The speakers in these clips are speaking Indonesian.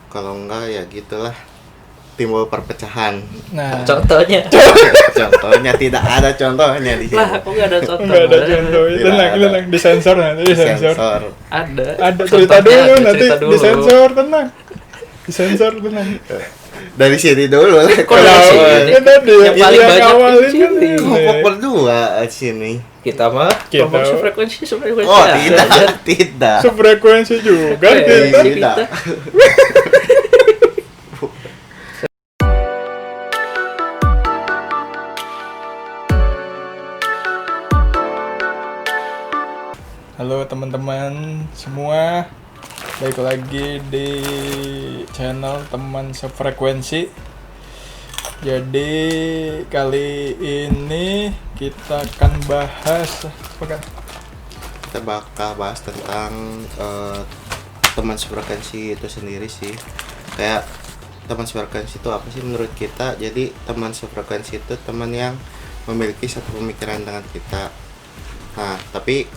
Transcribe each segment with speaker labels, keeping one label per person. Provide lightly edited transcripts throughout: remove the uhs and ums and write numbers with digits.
Speaker 1: Kalau enggak ya gitulah, timbul perpecahan.
Speaker 2: Nah,
Speaker 3: Contohnya.
Speaker 1: Contohnya tidak ada contohnya di sini.
Speaker 3: Lah, kok nggak ada contoh?
Speaker 2: enggak ada contoh.
Speaker 1: Tidak
Speaker 2: Tenang,
Speaker 1: ada.
Speaker 2: tenang, disensor nanti, disensor.
Speaker 1: Sensor.
Speaker 3: Ada.
Speaker 2: Ada cerita
Speaker 3: Contohnya
Speaker 2: dulu
Speaker 3: ada,
Speaker 2: nanti
Speaker 3: cerita dulu.
Speaker 2: disensor, tenang. Disensor tenang.
Speaker 1: Dari sini dulu lah.
Speaker 3: Kok dari sini?
Speaker 2: Kan tadi
Speaker 3: Yang paling
Speaker 2: yang
Speaker 3: banyak
Speaker 2: awalin
Speaker 3: di
Speaker 2: kan
Speaker 3: sini.
Speaker 2: ini.
Speaker 1: Kelompok berdua sini.
Speaker 3: Kita mah
Speaker 2: Kita.
Speaker 3: kelompok sefrekuensi
Speaker 1: Oh,
Speaker 3: ada
Speaker 1: tidak,
Speaker 3: aja.
Speaker 1: tidak.
Speaker 2: Sefrekuensi juga kita.
Speaker 1: Tidak.
Speaker 2: Halo teman-teman semua, balik lagi di channel teman sefrekuensi. Jadi kali ini kita akan bahas apa kan?
Speaker 1: Kita bakal bahas tentang teman sefrekuensi itu sendiri sih. Kayak teman sefrekuensi itu apa sih menurut kita? Jadi teman sefrekuensi itu teman yang memiliki satu pemikiran dengan kita. Nah, tapi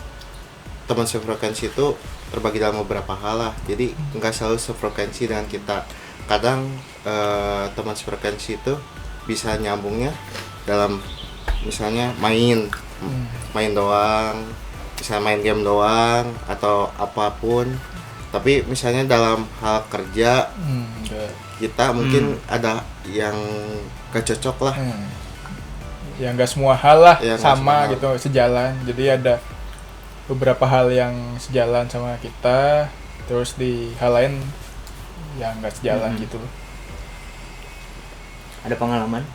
Speaker 1: teman sefrekuensi itu terbagi dalam beberapa hal lah. Jadi nggak selalu sefrekuensi dengan kita. Kadang teman sefrekuensi itu bisa nyambungnya dalam misalnya main doang, bisa main game doang atau apapun. Tapi misalnya dalam hal kerja kita mungkin ada yang gak cocok lah.
Speaker 2: Ya nggak semua hal lah
Speaker 1: Ya, nggak
Speaker 2: sama
Speaker 1: semua hal.
Speaker 2: gitu, sejalan. Jadi ada beberapa hal yang sejalan sama kita, terus di hal lain yang nggak sejalan gitu.
Speaker 3: Ada pengalaman?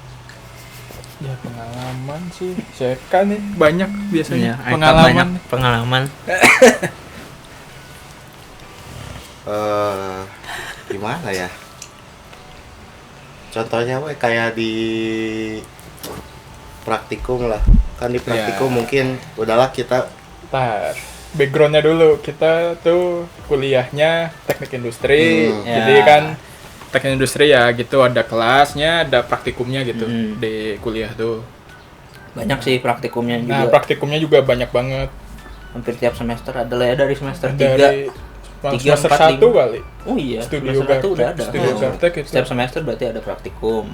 Speaker 2: Ya pengalaman sih, saya kan nih banyak biasanya
Speaker 3: Eka
Speaker 2: pengalaman.
Speaker 3: banyak pengalaman.
Speaker 1: Gimana ya? Contohnya kayak di praktikum lah. Kan di praktikum
Speaker 2: Ya.
Speaker 1: mungkin udahlah kita
Speaker 2: Ntar, backgroundnya dulu, kita tuh kuliahnya teknik industri,
Speaker 3: Ya.
Speaker 2: jadi kan teknik industri ya gitu, ada kelasnya, ada praktikumnya gitu di kuliah tuh.
Speaker 3: Banyak sih praktikumnya juga.
Speaker 2: Nah praktikumnya juga banyak banget,
Speaker 3: Hampir tiap semester ada lah ya, dari semester 3.
Speaker 2: dari
Speaker 3: Tiga,
Speaker 2: semester
Speaker 3: empat,
Speaker 2: 1
Speaker 3: lima.
Speaker 2: kali.
Speaker 3: Oh iya,
Speaker 2: Studio
Speaker 3: semester 1 udah
Speaker 2: Gaptek,
Speaker 3: ada.
Speaker 2: Studio Gaptek itu.
Speaker 3: Setiap semester berarti ada praktikum.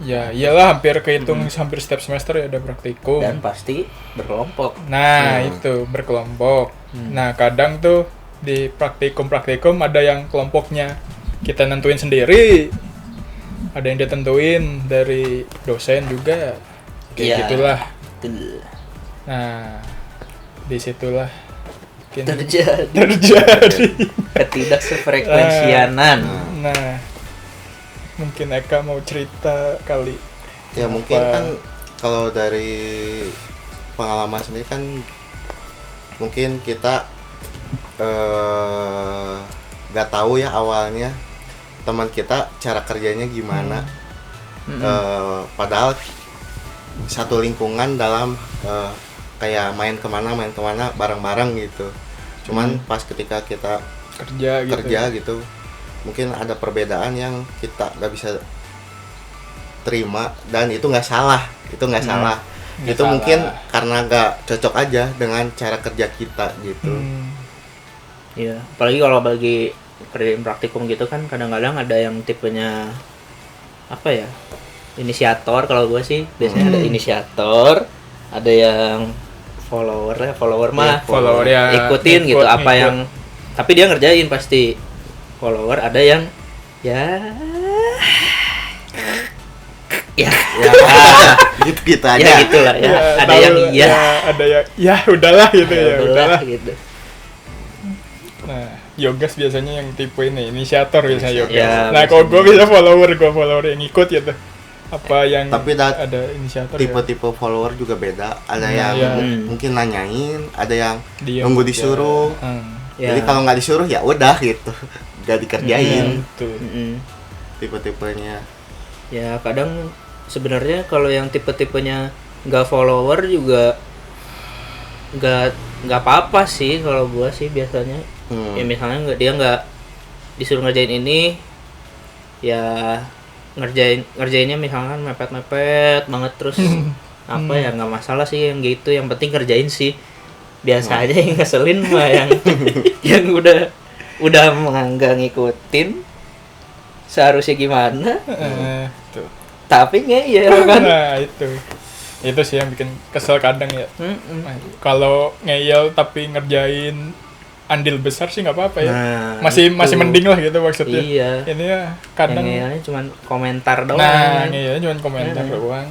Speaker 2: Ya iyalah, hampir kehitung hampir setiap semester ya ada praktikum.
Speaker 3: Dan pasti berkelompok.
Speaker 2: Nah itu berkelompok. Nah kadang tuh di praktikum ada yang kelompoknya kita nentuin sendiri, ada yang ditentuin dari dosen juga, kayak
Speaker 3: Iya.
Speaker 2: gitulah.
Speaker 3: Betul.
Speaker 2: Nah disitulah mungkin
Speaker 3: Terjadi
Speaker 2: terjadi.
Speaker 3: ketidaksefrekuensianan.
Speaker 2: Nah mungkin Eka mau cerita kali.
Speaker 1: ya mungkin
Speaker 2: Apa?
Speaker 1: kan kalau dari pengalaman sendiri kan mungkin kita nggak tahu ya awalnya teman kita cara kerjanya gimana. Padahal satu lingkungan dalam kayak main kemana bareng-bareng gitu. Cuman pas ketika kita
Speaker 2: kerja
Speaker 1: gitu mungkin ada perbedaan yang kita nggak bisa terima, dan itu nggak salah,
Speaker 2: Nggak
Speaker 1: itu
Speaker 2: salah.
Speaker 1: mungkin karena nggak cocok aja dengan cara kerja kita gitu.
Speaker 3: Iya, apalagi kalau bagi kerjaan praktikum gitu kan kadang-kadang ada yang tipenya apa ya? Inisiator. Kalau gue sih biasanya ada inisiator, ada yang follower mah
Speaker 2: follower ya,
Speaker 3: ikutin gitu
Speaker 2: ngikut.
Speaker 3: apa yang, tapi dia ngerjain pasti. Follower ada yang ya
Speaker 1: Ya gitu aja.
Speaker 3: ya gitulah ya, ada
Speaker 2: tahu,
Speaker 3: yang iya
Speaker 2: ada yang ya udahlah gitu ya, udahlah.
Speaker 3: gitu.
Speaker 2: Nah, Yogas biasanya yang tipe ini, inisiator biasanya Yogas.
Speaker 3: Ya,
Speaker 2: Nah, kalau gue bisa follower yang ikut gitu. Apa yang
Speaker 1: Tapi
Speaker 2: ada inisiator ya?
Speaker 1: tipe-tipe follower juga beda. Ada
Speaker 2: Nah,
Speaker 1: yang
Speaker 2: ya.
Speaker 1: mungkin nanyain, ada yang
Speaker 2: Diem
Speaker 1: nunggu
Speaker 2: aja.
Speaker 1: disuruh.
Speaker 3: Ya.
Speaker 1: Jadi kalau nggak disuruh ya udah gitu, nggak dikerjain.
Speaker 2: Tuh.
Speaker 1: Tipe-tipenya.
Speaker 3: Ya kadang sebenarnya kalau yang tipe-tipenya nggak follower juga nggak apa-apa sih kalau gua sih biasanya. Ya misalnya dia nggak disuruh ngerjain ini, ya ngerjainnya misalkan mepet banget terus apa ya, nggak masalah sih yang gitu, yang penting kerjain sih. Biasa aja yang ngeselin mah yang yang udah nggak ngikutin, seharusnya gimana
Speaker 2: Tuh.
Speaker 3: tapi ngeyel kan.
Speaker 2: Nah itu sih yang bikin kesel kadang ya. Nah, kalau ngeyel tapi ngerjain andil besar sih nggak apa-apa ya.
Speaker 3: Nah,
Speaker 2: masih
Speaker 3: itu.
Speaker 2: mending lah gitu maksudnya.
Speaker 3: Iya.
Speaker 2: Ini ya kadang
Speaker 3: yang ngeyelnya cuma komentar doang.
Speaker 2: nah ngeyelnya cuma komentar doang,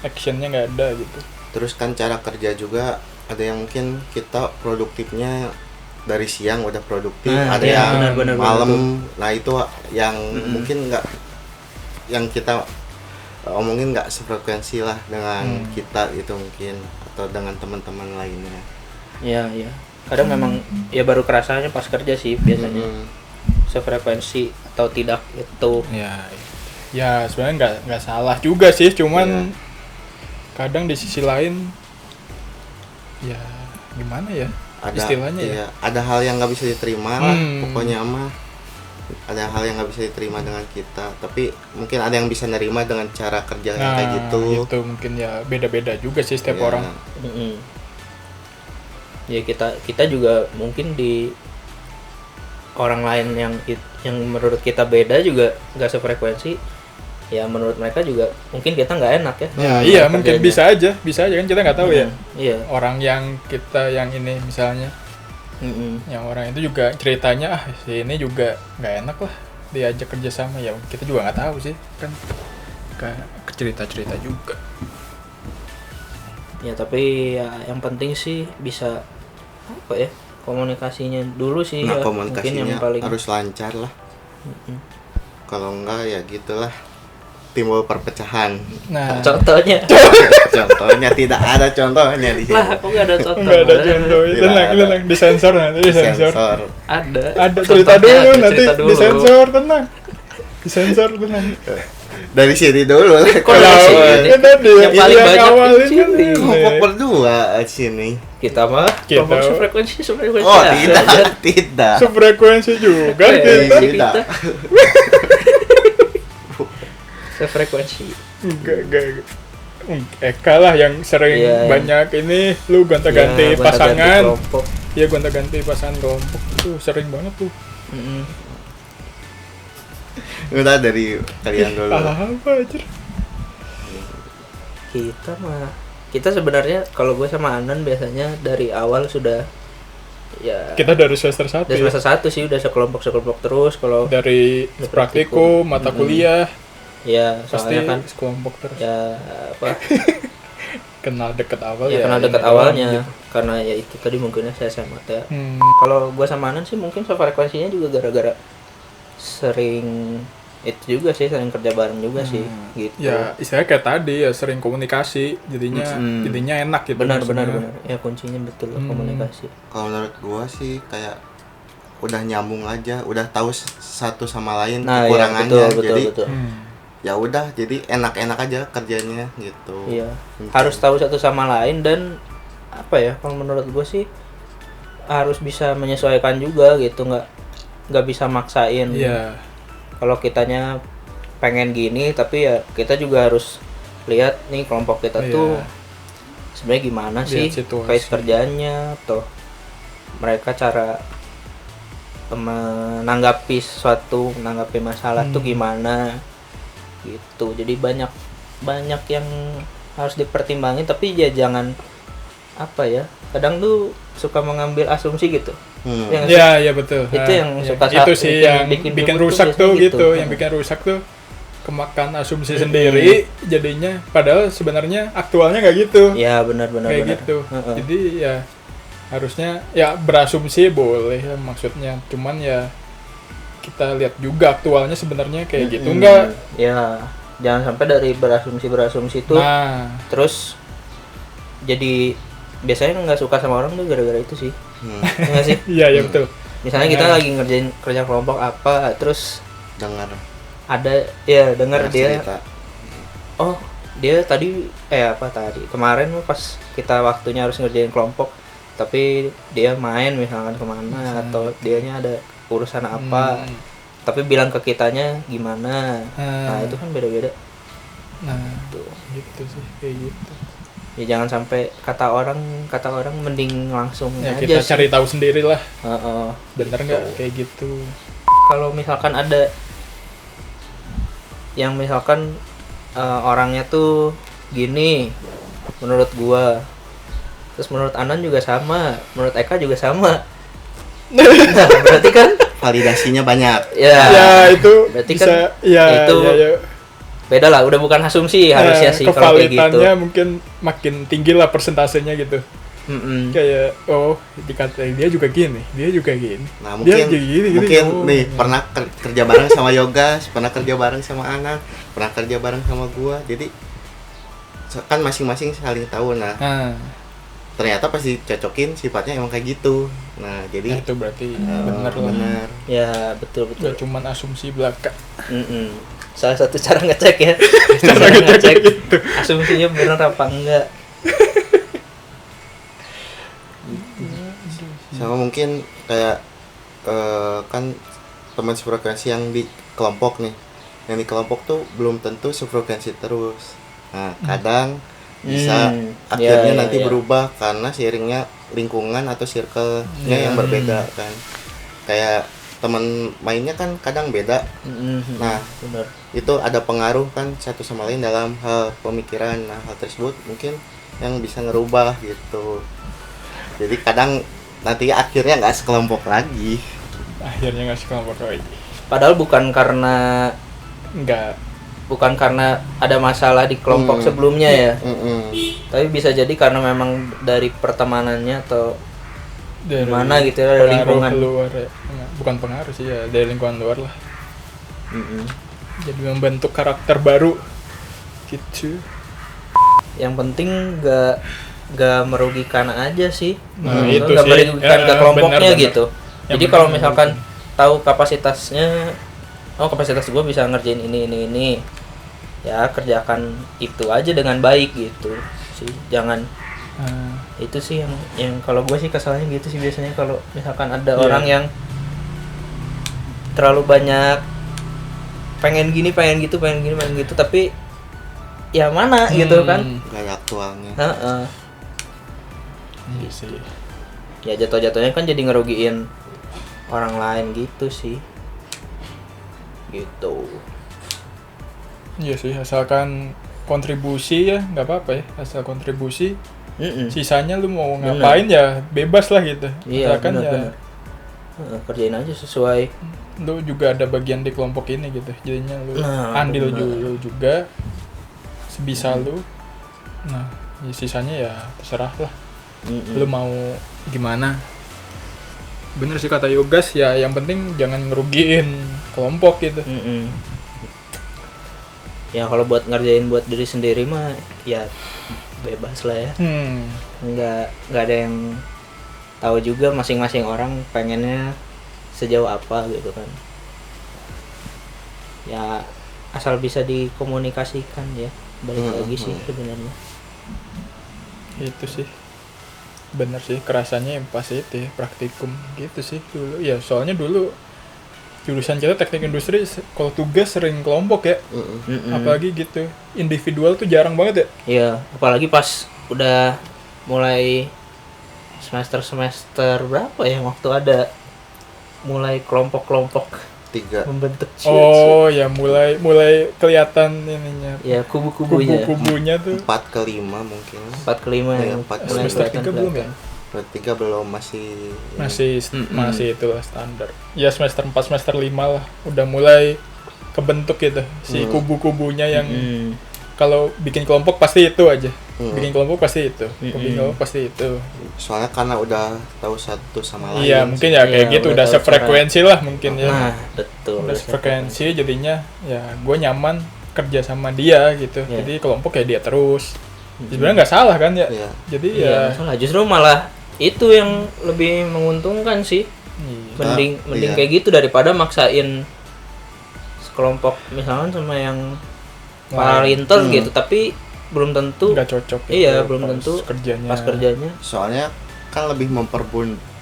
Speaker 2: actionnya nggak ada gitu.
Speaker 1: Terus kan cara kerja juga ada yang mungkin kita produktifnya dari siang udah produktif, ada
Speaker 3: iya,
Speaker 1: yang
Speaker 3: benar,
Speaker 1: malam. Nah itu yang mungkin nggak, yang kita omongin nggak sefrekuensi lah dengan kita itu mungkin, atau dengan teman-teman lainnya.
Speaker 3: Iya. Kadang memang ya baru kerasanya pas kerja sih biasanya. Sefrekuensi atau tidak itu.
Speaker 2: Ya sebenarnya nggak salah juga sih, cuman kadang di sisi lain ya gimana ya istilahnya
Speaker 1: ya ada hal yang nggak bisa diterima lah pokoknya mah, ada hal yang nggak bisa diterima dengan kita, tapi mungkin ada yang bisa nerima dengan cara kerja yang kayak gitu.
Speaker 2: Itu mungkin ya beda-beda juga sih setiap orang.
Speaker 3: Ya kita juga mungkin di orang lain yang menurut kita beda juga nggak sefrekuensi. Ya menurut mereka juga mungkin kita nggak enak ya.
Speaker 2: Iya mungkin bisa aja kan kita nggak tahu ya.
Speaker 3: Iya.
Speaker 2: Orang yang kita yang ini misalnya, yang orang itu juga ceritanya si ini juga nggak enak lah diajak kerjasama, ya kita juga nggak tahu sih kan, ke cerita juga.
Speaker 3: Ya tapi ya yang penting sih bisa apa ya, komunikasinya dulu sih.
Speaker 1: Nah
Speaker 3: ya,
Speaker 1: komunikasinya
Speaker 3: mungkin yang paling
Speaker 1: harus lancar lah. Kalau enggak ya gitulah, timbul perpecahan.
Speaker 2: Nah
Speaker 3: contohnya
Speaker 1: Tidak ada contohnya di sini.
Speaker 3: lah, aku nggak ada contoh.
Speaker 2: nggak ada contoh. Tenang disensor nanti disensor. Ada cerita dulu nanti disensor, tenang. Disensor tenang.
Speaker 1: Dari sini dulu.
Speaker 3: Kok dari sini?
Speaker 2: Tadi
Speaker 3: Yang paling banyak
Speaker 2: awal
Speaker 3: di
Speaker 2: ini
Speaker 3: sini.
Speaker 1: Ngomong berdua sini.
Speaker 3: Kita mah ngomong sefrekuensi
Speaker 1: Oh
Speaker 3: aja.
Speaker 1: tidak.
Speaker 2: sefrekuensi juga
Speaker 3: Frekuensi
Speaker 2: kita.
Speaker 3: kita. Sefrekuensi.
Speaker 2: Enggak. Eka lah yang sering banyak ini lu gonta-ganti
Speaker 3: Ya,
Speaker 2: pasangan.
Speaker 3: kelompok.
Speaker 2: Iya gonta-ganti pasangan kelompok tuh sering banget tuh.
Speaker 1: Udah dari kalian dulu.
Speaker 2: Apa aja?
Speaker 3: Kita sebenarnya kalau gue sama Anan biasanya dari awal sudah ya.
Speaker 2: Kita dari semester 1.
Speaker 3: Dari semester 1 sih udah sekelompok terus. Kalau
Speaker 2: dari praktikum, mata kuliah.
Speaker 3: Ya,
Speaker 2: pasti
Speaker 3: soalnya kan
Speaker 2: sekelompok terus.
Speaker 3: Ya apa?
Speaker 2: Kenal dekat awal
Speaker 3: ya. Kenal dekat awalnya gitu. Karena ya itu tadi mungkinnya saya SMA ya. Kalau gue sama Anan sih mungkin frekuensinya juga gara-gara sering itu juga sih, sering kerja bareng juga sih gitu.
Speaker 2: Ya istilahnya kayak tadi ya, sering komunikasi jadinya enak gitu.
Speaker 3: Benar ya, kuncinya betul komunikasi.
Speaker 1: Kalau menurut gua sih kayak udah nyambung aja, udah tahu satu sama lain kekurangannya,
Speaker 3: ya, betul,
Speaker 1: jadi
Speaker 3: betul.
Speaker 1: Ya udah, jadi enak-enak aja kerjanya gitu.
Speaker 3: Iya. Harus tahu satu sama lain, dan apa ya, kalau menurut gua sih harus bisa menyesuaikan juga gitu, nggak bisa maksain.
Speaker 2: Iya.
Speaker 3: Kalau kitanya pengen gini, tapi ya kita juga harus lihat nih kelompok kita tuh sebenarnya gimana sih pace kerjanya, atau mereka cara menanggapi masalah tuh gimana gitu. Jadi banyak yang harus dipertimbangin, tapi ya jangan apa ya, kadang tuh suka mengambil asumsi gitu.
Speaker 2: Ya betul.
Speaker 3: Itu yang suka
Speaker 2: itu sih yang bikin rusak tuh gitu. Yang bikin rusak tuh kemakan asumsi sendiri, jadinya padahal sebenarnya aktualnya nggak gitu.
Speaker 3: Ya benar
Speaker 2: kayak gitu. Jadi ya harusnya ya berasumsi boleh ya, maksudnya cuman ya kita lihat juga aktualnya sebenarnya kayak gitu enggak.
Speaker 3: Ya jangan sampai dari berasumsi tuh terus jadi biasanya nggak suka sama orang tuh gara-gara itu sih. Enggak sih?
Speaker 2: Iya betul.
Speaker 3: Misalnya kita lagi ngerjain kerja kelompok apa, terus
Speaker 1: dengar dia
Speaker 3: cerita. Oh, dia tadi kemarin pas kita waktunya harus ngerjain kelompok, tapi dia main misalkan kemana, atau dianya ada urusan apa, tapi bilang ke kitanya gimana. Nah itu kan beda-beda.
Speaker 2: Nah gitu sih, kayak gitu.
Speaker 3: Ya jangan sampai kata orang mending langsung
Speaker 2: ya,
Speaker 3: aja
Speaker 2: kita
Speaker 3: sih.
Speaker 2: cari tahu sendiri lah.
Speaker 3: Bener
Speaker 2: nggak kayak gitu.
Speaker 3: Kalau misalkan ada yang misalkan orangnya tuh gini menurut gua, terus menurut Anan juga sama, menurut Eka juga sama. Nah, berarti kan
Speaker 1: Validasinya banyak.
Speaker 2: Ya itu
Speaker 3: berarti
Speaker 2: bisa
Speaker 3: kan
Speaker 2: ya,
Speaker 3: itu
Speaker 2: ya.
Speaker 3: beda lah, udah bukan asumsi harusnya sih kalau kayak gitu.
Speaker 2: Kevalitannya mungkin makin tinggi lah persentasenya gitu.
Speaker 3: Mm-mm.
Speaker 2: Kayak dikatain dia juga gini, dia juga gini.
Speaker 1: Nah,
Speaker 2: Dia
Speaker 1: mungkin
Speaker 2: gini,
Speaker 1: mungkin
Speaker 2: oh.
Speaker 1: nih pernah kerja bareng sama Yoga, pernah kerja bareng sama Anan, pernah kerja bareng sama gua. Jadi kan masing-masing saling tahu. Nah,
Speaker 2: Nah,
Speaker 1: ternyata pas dicocokin sifatnya emang kayak gitu. Nah, jadi
Speaker 2: itu berarti bener lah.
Speaker 1: bener.
Speaker 3: Ya betul.
Speaker 2: Gak cuman asumsi belaka.
Speaker 3: Mm-mm. Salah satu cara ngecek ya.
Speaker 2: Cara ngecek gitu.
Speaker 3: Asumsinya bener apa enggak.
Speaker 1: Sama mungkin kayak kan teman sefrekuensi yang di kelompok nih. Yang di kelompok tuh belum tentu sefrekuensi terus. Nah, kadang bisa akhirnya
Speaker 3: ya,
Speaker 1: nanti
Speaker 3: ya.
Speaker 1: berubah karena seiringnya lingkungan atau circle-nya yang berbeda kan. Kayak teman mainnya kan kadang beda. Nah,
Speaker 3: benar.
Speaker 1: itu ada pengaruh kan satu sama lain dalam hal pemikiran. Nah, hal tersebut mungkin yang bisa ngerubah gitu. Jadi kadang nanti akhirnya nggak sekelompok lagi.
Speaker 2: Akhirnya nggak sekelompok lagi.
Speaker 3: Padahal bukan karena ada masalah di kelompok sebelumnya ya. Tapi bisa jadi karena memang dari pertemanannya atau
Speaker 2: Dari
Speaker 3: mana gitu ya, dari
Speaker 2: pengaruh
Speaker 3: lingkungan.
Speaker 2: luar ya. Bukan pengaruh sih ya, dari lingkungan luar lah. Jadi membentuk karakter baru gitu.
Speaker 3: Yang penting gak merugikan aja sih.
Speaker 2: Nah,
Speaker 3: Maksudnya
Speaker 2: itu
Speaker 3: gak
Speaker 2: sih.
Speaker 3: merugikan ke kelompoknya
Speaker 2: Benar.
Speaker 3: gitu.
Speaker 2: Yang
Speaker 3: Jadi
Speaker 2: penting
Speaker 3: kalau
Speaker 2: nggak
Speaker 3: misalkan
Speaker 2: merugikan.
Speaker 3: tahu kapasitasnya, kapasitas gue bisa ngerjain ini, ya kerjakan itu aja dengan baik gitu sih. Jangan itu sih yang kalau gue sih kesalnya gitu sih biasanya kalau misalkan ada orang yang terlalu banyak pengen gini pengen gitu tapi ya mana gitu kan.
Speaker 1: Gak aktualnya.
Speaker 3: Heeh.
Speaker 2: Iya sih.
Speaker 3: Ya jatuh-jatuhnya kan jadi ngerugiin orang lain gitu sih. Gitu.
Speaker 2: Iya sih, asalkan kontribusi ya nggak apa-apa ya, asal kontribusi. Sisanya lu mau ngapain ya bebas lah gitu.
Speaker 3: Iya,
Speaker 2: Asalkan
Speaker 3: benar. Kerjain aja sesuai.
Speaker 2: Lu juga ada bagian di kelompok ini gitu, jadinya lu andil
Speaker 3: benar.
Speaker 2: juga sebisa lu. Nah, ya sisanya ya terserah lah. Lu mau gimana? Bener sih kata Yogas ya, yang penting jangan ngerugiin kelompok gitu.
Speaker 3: Ya kalau buat ngerjain buat diri sendiri mah ya bebas lah ya. Nggak ada yang tahu juga masing-masing orang pengennya sejauh apa gitu kan. Ya asal bisa dikomunikasikan ya, balik lagi sih sebenarnya.
Speaker 2: Itu sih bener sih, kerasanya yang pas itu ya, praktikum gitu sih dulu ya. Soalnya dulu jurusan kita teknik industri kalau tugas sering kelompok ya. Apalagi gitu individual tuh jarang banget ya.
Speaker 3: Iya, apalagi pas udah mulai semester berapa ya waktu ada mulai kelompok-kelompok
Speaker 1: 3.
Speaker 3: membentuk
Speaker 2: Ya mulai kelihatan ininya.
Speaker 3: ya kubu-kubunya.
Speaker 2: Kubu-kubunya tuh
Speaker 1: 4 ke 5 mungkin.
Speaker 3: 4 ke 5
Speaker 1: Ya,
Speaker 3: yang
Speaker 1: 4
Speaker 3: mulai
Speaker 2: semester
Speaker 3: kelihatan
Speaker 2: 3 belum ya?
Speaker 1: Berarti 3 belum
Speaker 2: Masih itulah standar. Ya semester 4 semester 5 lah udah mulai kebentuk gitu si kubu-kubunya yang kalau bikin kelompok pasti itu aja. Bikin kelompok pasti itu. Bikin kelompok pasti itu.
Speaker 1: Soalnya karena udah tahu satu sama lain.
Speaker 2: Iya, mungkin ya kayak
Speaker 3: Iya,
Speaker 2: gitu
Speaker 3: udah
Speaker 2: udah
Speaker 3: tahu
Speaker 2: sefrekuensi lah mungkin ya.
Speaker 3: Nah, betul.
Speaker 2: Udah sefrekuensi jadinya ya gue nyaman kerja sama dia gitu.
Speaker 3: Iya.
Speaker 2: Jadi kelompok ya dia terus. Sebenarnya nggak salah kan ya.
Speaker 1: Iya.
Speaker 2: Jadi
Speaker 3: Iya,
Speaker 2: ya
Speaker 3: masalah justru malah itu yang lebih menguntungkan sih. Mending
Speaker 1: iya.
Speaker 3: kayak gitu daripada maksain sekelompok misalkan sama yang palinter gitu tapi belum tentu
Speaker 2: nggak cocok.
Speaker 3: Iya,
Speaker 2: gitu
Speaker 3: belum
Speaker 2: pas
Speaker 3: tentu
Speaker 2: kerjanya.
Speaker 3: pas kerjanya.
Speaker 1: Soalnya kan lebih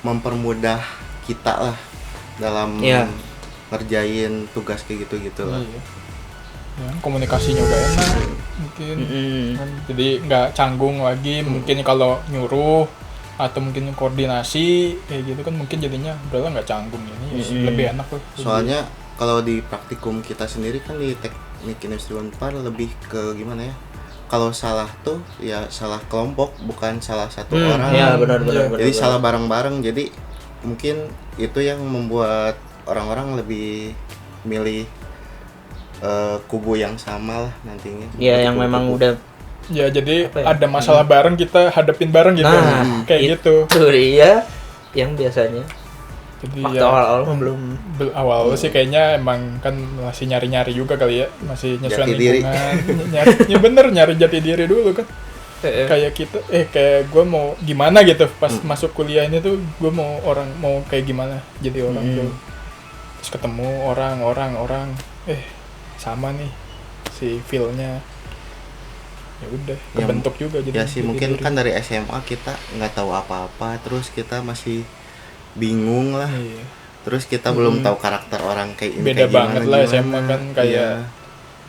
Speaker 1: mempermudah kita lah dalam
Speaker 3: Iya.
Speaker 1: ngerjain tugas kayak gitu-gitu lah.
Speaker 2: Iya. Ya, komunikasinya udah enak mungkin. Kan, jadi nggak canggung lagi mungkin kalau nyuruh atau mungkin koordinasi kayak gitu kan mungkin jadinya udahlah nggak canggung ini lebih enak loh.
Speaker 1: Soalnya kalau di praktikum kita sendiri kan di teknik industri Unpar lebih ke gimana ya? Kalau salah tuh ya salah kelompok, bukan salah satu orang.
Speaker 3: Ya benar.
Speaker 1: Jadi salah bareng-bareng. Jadi mungkin itu yang membuat orang-orang lebih milih kubu yang sama lah nantinya.
Speaker 3: Iya, yang memang udah
Speaker 2: Ya jadi
Speaker 3: apa ya?
Speaker 2: ada masalah bareng kita hadapin bareng gitu.
Speaker 3: Nah,
Speaker 2: Kayak gitu.
Speaker 3: itu dia yang biasanya
Speaker 2: Jadi
Speaker 3: waktu
Speaker 2: ya
Speaker 3: awal-awal mah belum
Speaker 2: awal sih kayaknya emang kan masih nyari-nyari juga kali ya, masih nyesuaiin
Speaker 1: Jati diri.
Speaker 2: lingkungan. Ya bener, nyari jati diri dulu kan. Kayak kita kayak gue mau gimana gitu pas masuk kuliah ini tuh, gue mau kayak gimana jadi orang tuh. Terus ketemu orang sama nih si feel-nya. Ya udah kebentuk juga jadi.
Speaker 1: Ya sih mungkin
Speaker 2: diri.
Speaker 1: kan dari SMA kita nggak tahu apa-apa, terus kita masih bingung lah.
Speaker 2: Iya.
Speaker 1: Terus kita belum tahu karakter orang kayak ini
Speaker 2: Beda
Speaker 1: kayak
Speaker 2: banget lah
Speaker 1: gimana.
Speaker 2: SMA kan kayak
Speaker 1: Iya.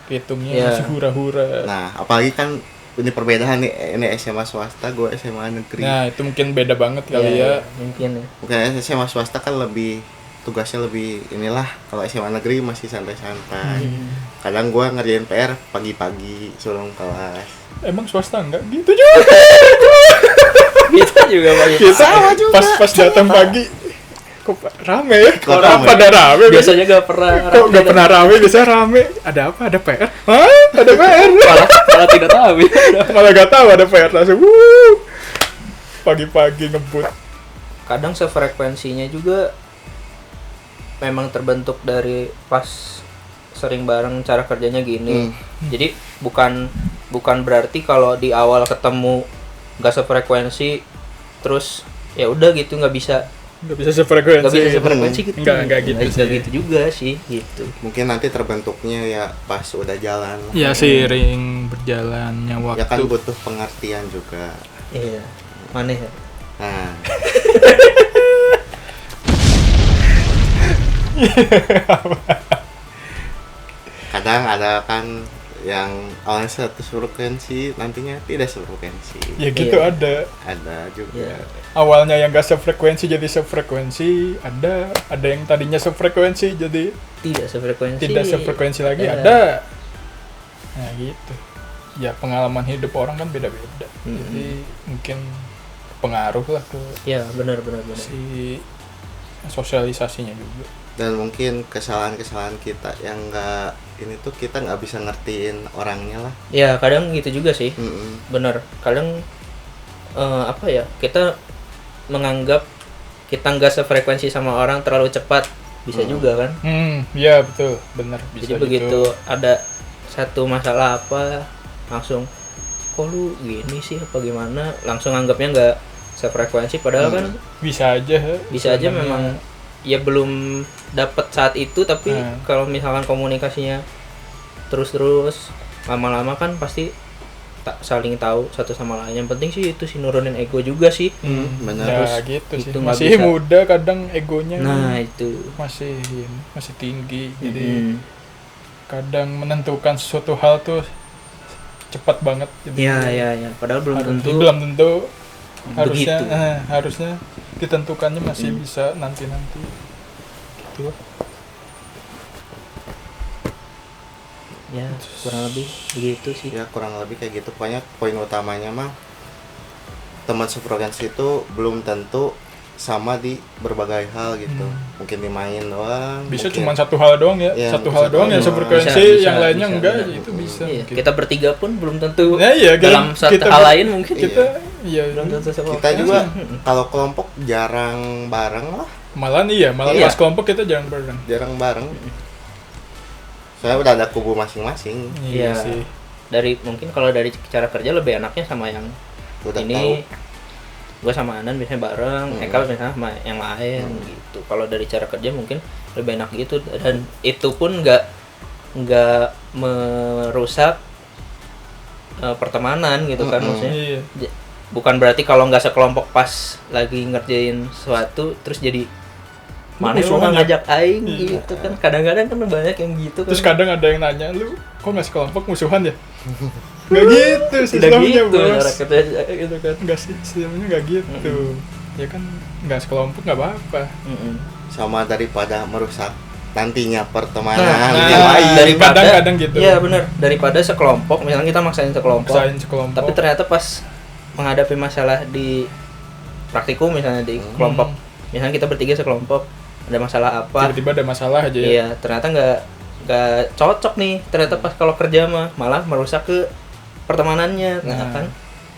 Speaker 2: hitungnya
Speaker 3: Iya.
Speaker 2: masih hura-hura.
Speaker 1: Nah, apalagi kan ini perbedaan nih, ini SMA swasta, gue SMA negeri.
Speaker 2: Nah, itu mungkin beda banget kali ya.
Speaker 3: mungkin ya.
Speaker 1: Mungkin SMA swasta kan lebih tugasnya lebih inilah, kalau SMA negeri masih santai-santai. Kadang gue ngerjain PR pagi-pagi sebelum kelas.
Speaker 2: Emang swasta enggak gitu juga.
Speaker 3: Kita juga banyak.
Speaker 2: Kita pas datang pagi kok rame ya?
Speaker 1: Kok
Speaker 2: Orang
Speaker 1: rame?
Speaker 2: pada rame.
Speaker 3: Biasanya gak pernah.
Speaker 2: Kok nggak pernah rame, biasanya rame. Ada apa? Ada PR? Hah? Ada PR?
Speaker 3: malah tidak tahu.
Speaker 2: Malah gak tahu ada PR langsung. Wuh. Pagi-pagi ngebut.
Speaker 3: Kadang sefrekuensinya juga memang terbentuk dari pas sering bareng cara kerjanya gini. Jadi bukan berarti kalau di awal ketemu gak sefrekuensi terus ya udah gitu nggak bisa sefrekuensi gitu.
Speaker 2: Enggak gitu
Speaker 3: Nggak
Speaker 2: sih.
Speaker 3: gitu juga sih gitu.
Speaker 1: Mungkin nanti terbentuknya ya pas udah jalan.
Speaker 2: Ya seiring berjalannya waktu.
Speaker 1: Ya kan butuh pengertian juga.
Speaker 3: Iya. Mana ya?
Speaker 1: Nah, kadang ada kan yang awalnya satu frekuensi, nantinya tidak sefrekuensi.
Speaker 2: Ya gitu
Speaker 3: Iya.
Speaker 1: Ada juga.
Speaker 3: Iya.
Speaker 2: Awalnya yang gak sefrekuensi jadi sefrekuensi, ada yang tadinya sefrekuensi jadi
Speaker 3: Tidak sefrekuensi.
Speaker 2: tidak sefrekuensi lagi,
Speaker 3: Ya.
Speaker 2: ada. Nah gitu. Ya pengalaman hidup orang kan beda-beda. Jadi mungkin pengaruh lah ke
Speaker 3: Ya benar.
Speaker 2: si sosialisasinya juga.
Speaker 1: Dan mungkin kesalahan-kesalahan kita yang nggak ini tuh kita nggak bisa ngertiin orangnya lah.
Speaker 3: Ya kadang gitu juga sih. Bener. Kadang apa ya, kita menganggap kita nggak sefrekuensi sama orang terlalu cepat, bisa juga kan.
Speaker 2: Iya betul, benar.
Speaker 3: Jadi
Speaker 2: Bisa
Speaker 3: begitu
Speaker 2: gitu.
Speaker 3: ada satu masalah apa, langsung kok lu gini sih apa gimana, langsung anggapnya nggak sefrekuensi, padahal kan
Speaker 2: Bisa aja.
Speaker 3: bisa aja memang ya belum dapat saat itu, tapi kalau misalkan komunikasinya terus lama-lama kan pasti saling tahu satu sama lain. Yang penting sih itu sih nurunin ego juga sih.
Speaker 1: Benar.
Speaker 2: Ya gitu sih.
Speaker 3: itu nggak
Speaker 2: Masih
Speaker 3: bisa.
Speaker 2: muda kadang egonya
Speaker 3: Nah itu.
Speaker 2: masih tinggi. Jadi kadang menentukan sesuatu hal tuh cepat banget. Jadi
Speaker 3: Ya. Padahal belum tentu.
Speaker 2: harusnya
Speaker 3: begitu.
Speaker 2: harusnya ditentukannya masih bisa nanti gitu.
Speaker 3: Ya kurang lebih begitu sih.
Speaker 1: Ya kurang lebih kayak gitu. Pokoknya poin utamanya mah teman sefrekuensi itu belum tentu sama di berbagai hal gitu. Mungkin di main doang.
Speaker 2: Bisa
Speaker 1: mungkin-
Speaker 2: cuma satu hal doang ya,
Speaker 1: Iya,
Speaker 2: satu
Speaker 1: mungkin
Speaker 2: hal
Speaker 1: satu
Speaker 2: doang
Speaker 1: hal
Speaker 2: yang
Speaker 1: doang.
Speaker 2: sefrekuensi,
Speaker 3: Bisa,
Speaker 2: yang lainnya
Speaker 3: bisa,
Speaker 2: enggak,
Speaker 3: benar.
Speaker 2: itu bisa.
Speaker 3: Iya,
Speaker 2: mungkin.
Speaker 3: kita bertiga pun belum tentu
Speaker 2: Nah, iya,
Speaker 3: dalam satu
Speaker 2: kita
Speaker 3: hal lain mungkin
Speaker 2: kita iya
Speaker 3: belum tentu sefrekuensi.
Speaker 1: Kita juga kalau kelompok jarang bareng lah.
Speaker 2: malah
Speaker 3: Iya.
Speaker 2: pas kelompok kita jarang bareng.
Speaker 1: Jarang bareng. Soalnya udah ada kubu masing-masing.
Speaker 2: Iya
Speaker 3: Iya.
Speaker 2: sih.
Speaker 3: Mungkin kalau dari cara kerja lebih enaknya sama yang
Speaker 1: Udah
Speaker 3: ini.
Speaker 1: tahu.
Speaker 3: Gue sama Anan biasanya bareng, Eka biasanya sama yang lain gitu. Kalau dari cara kerja mungkin lebih enak gitu, dan itu pun nggak merusak pertemanan gitu kan. Maksudnya
Speaker 2: Iya.
Speaker 3: bukan berarti kalau nggak sekelompok pas lagi ngerjain sesuatu terus jadi mana lu
Speaker 2: musuhan
Speaker 3: nggak
Speaker 2: ya?
Speaker 3: ngajak aing
Speaker 2: Iya.
Speaker 3: gitu kan. Kadang-kadang kan banyak yang gitu kan.
Speaker 2: Terus kadang ada yang nanya, lu kok nggak sekelompok musuhan ya? Nggak gitu
Speaker 3: tidak
Speaker 2: sistemnya,
Speaker 3: gitu
Speaker 2: bos.
Speaker 3: cara kerja gitu kan.
Speaker 2: Nggak sih, sistemnya nggak gitu. Ya kan nggak sekelompok nggak apa-apa.
Speaker 1: Sama daripada merusak nantinya pertemanan
Speaker 3: Nah,
Speaker 1: yang lain.
Speaker 3: daripada
Speaker 2: Kadang-kadang gitu.
Speaker 3: Iya benar, daripada sekelompok, misalnya kita maksain sekelompok,
Speaker 2: Sekelompok.
Speaker 3: tapi ternyata pas menghadapi masalah di praktikum misalnya di kelompok, misalnya kita bertiga sekelompok, ada masalah apa,
Speaker 2: tiba-tiba ada masalah aja ya.
Speaker 3: iya ternyata nggak cocok nih, ternyata pas kalau kerja mah malah merusak ke pertemanannya,
Speaker 2: Nah.
Speaker 3: kan?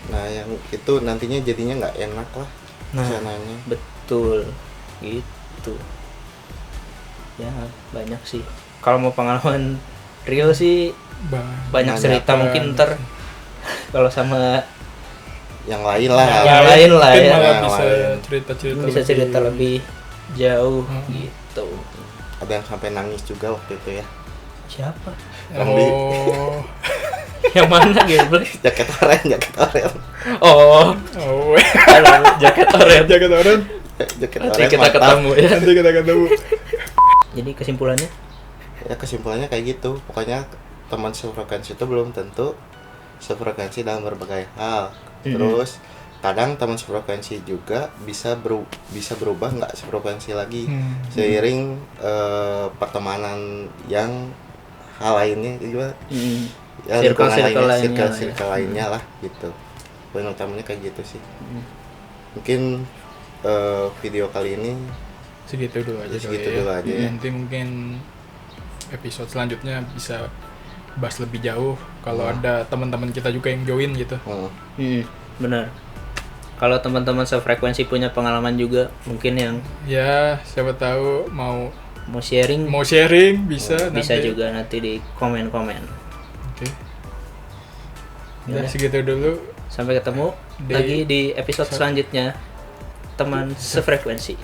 Speaker 1: Nah yang itu nantinya jadinya nggak enak lah
Speaker 3: Nah.
Speaker 1: sananya.
Speaker 3: Betul, gitu. Ya banyak sih. Kalau mau pengalaman real sih banyak
Speaker 1: Banyak
Speaker 3: cerita mungkin ntar kalau sama
Speaker 1: Yang lain lah.
Speaker 3: Yang lain lah
Speaker 2: mungkin
Speaker 3: ya.
Speaker 2: malah
Speaker 1: Yang
Speaker 2: bisa
Speaker 1: lain.
Speaker 2: cerita-cerita
Speaker 3: bisa cerita lebih jauh
Speaker 2: Hmm.
Speaker 3: gitu.
Speaker 1: Ada yang sampai nangis juga waktu itu ya.
Speaker 3: Siapa?
Speaker 2: Oh.
Speaker 3: Yang mana Gabriel?
Speaker 1: Jaket oranye.
Speaker 3: Oh,
Speaker 2: Oh.
Speaker 3: aduh, jaket oranye.
Speaker 2: Jaket orang.
Speaker 1: Jaket
Speaker 3: Nanti
Speaker 1: oranye
Speaker 3: kita
Speaker 1: mantap.
Speaker 3: ketemu ya.
Speaker 2: Nanti kita ketemu.
Speaker 3: Jadi kesimpulannya?
Speaker 1: Ya kesimpulannya kayak gitu. Pokoknya teman sefrekuensi itu belum tentu sefrekuensi dalam berbagai hal. Terus kadang teman sefrekuensi juga bisa berubah nggak sefrekuensi lagi seiring pertemanan yang hal lainnya juga ya
Speaker 3: Circle-circle lainnya,
Speaker 1: circle lainnya lah gitu. Poin utamanya kayak gitu sih. Mungkin video kali ini
Speaker 2: Segitu dulu aja.
Speaker 1: Segitu
Speaker 2: kali ya.
Speaker 1: dulu aja ya.
Speaker 2: Nanti mungkin episode selanjutnya bisa bahas lebih jauh kalau ada teman-teman kita juga yang join gitu.
Speaker 3: Benar. Kalau teman-teman sefrekuensi punya pengalaman juga, mungkin yang
Speaker 2: Ya, siapa tahu mau
Speaker 3: mau sharing
Speaker 2: bisa
Speaker 3: bisa
Speaker 2: nanti.
Speaker 3: juga nanti di komen-komen.
Speaker 2: Oke.
Speaker 3: Ya
Speaker 2: Ya, segitu dulu.
Speaker 3: Sampai ketemu
Speaker 2: Di
Speaker 3: lagi di episode selanjutnya teman sefrekuensi.